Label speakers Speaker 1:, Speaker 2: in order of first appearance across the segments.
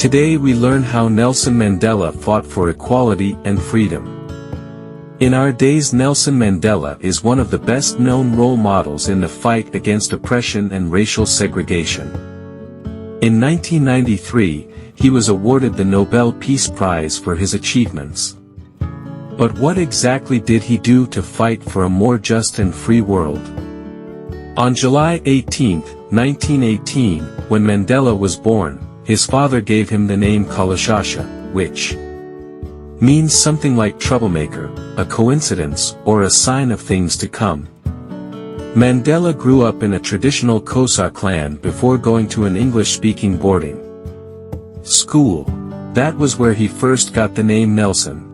Speaker 1: Today we learn how Nelson Mandela fought for equality and freedom. In our days, Nelson Mandela is one of the best-known role models in the fight against oppression and racial segregation. In 1993, he was awarded the Nobel Peace Prize for his achievements. But what exactly did he do to fight for a more just and free world? On July 18, 1918, when Mandela was born, his father gave him the name Kalashasha, which means something like troublemaker, a coincidence, or a sign of things to come. Mandela grew up in a traditional Xhosa clan before going to an English-speaking boarding school. That was where he first got the name Nelson.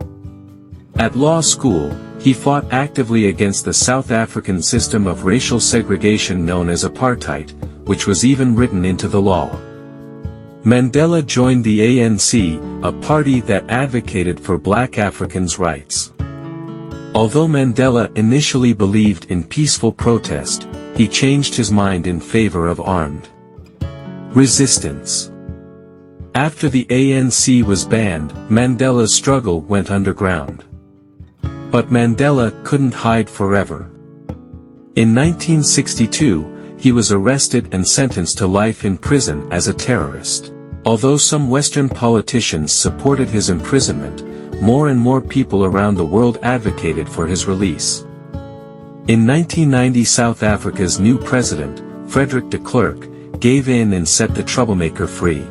Speaker 1: At law school, he fought actively against the South African system of racial segregation known as apartheid, which was even written into the law. Mandela joined the ANC, a party that advocated for black Africans' rights. Although Mandela initially believed in peaceful protest, he changed his mind in favor of armed resistance. After the ANC was banned, Mandela's struggle went underground. But Mandela couldn't hide forever. In 1962, he was arrested and sentenced to life in prison as a terrorist. Although some Western politicians supported his imprisonment, more and more people around the world advocated for his release. In 1990, South Africa's new president, Frederick de Klerk, gave in and set the troublemaker free.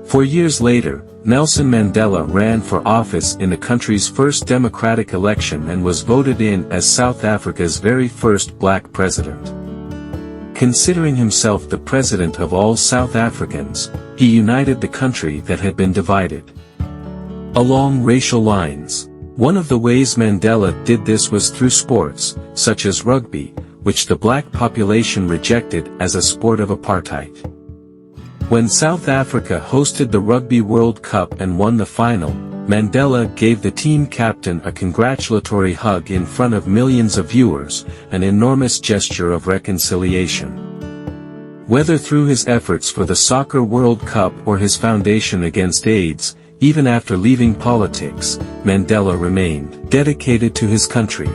Speaker 1: 4 years later, Nelson Mandela ran for office in the country's first democratic election and was voted in as South Africa's very first black president. Considering himself the president of all South Africans, he united the country that had been divided along racial lines. One of the ways Mandela did this was through sports, such as rugby, which the black population rejected as a sport of apartheid. When South Africa hosted the Rugby World Cup and won the final, Mandela gave the team captain a congratulatory hug in front of millions of viewers, an enormous gesture of reconciliation. Whether through his efforts for the Soccer World Cup or his foundation against AIDS, even after leaving politics, Mandela remained dedicated to his country.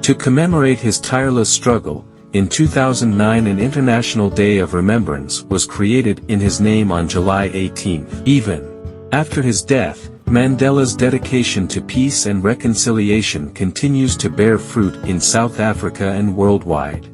Speaker 1: To commemorate his tireless struggle, in 2009 an International Day of Remembrance was created in his name on July 18. Even after his death, Mandela's dedication to peace and reconciliation continues to bear fruit in South Africa and worldwide.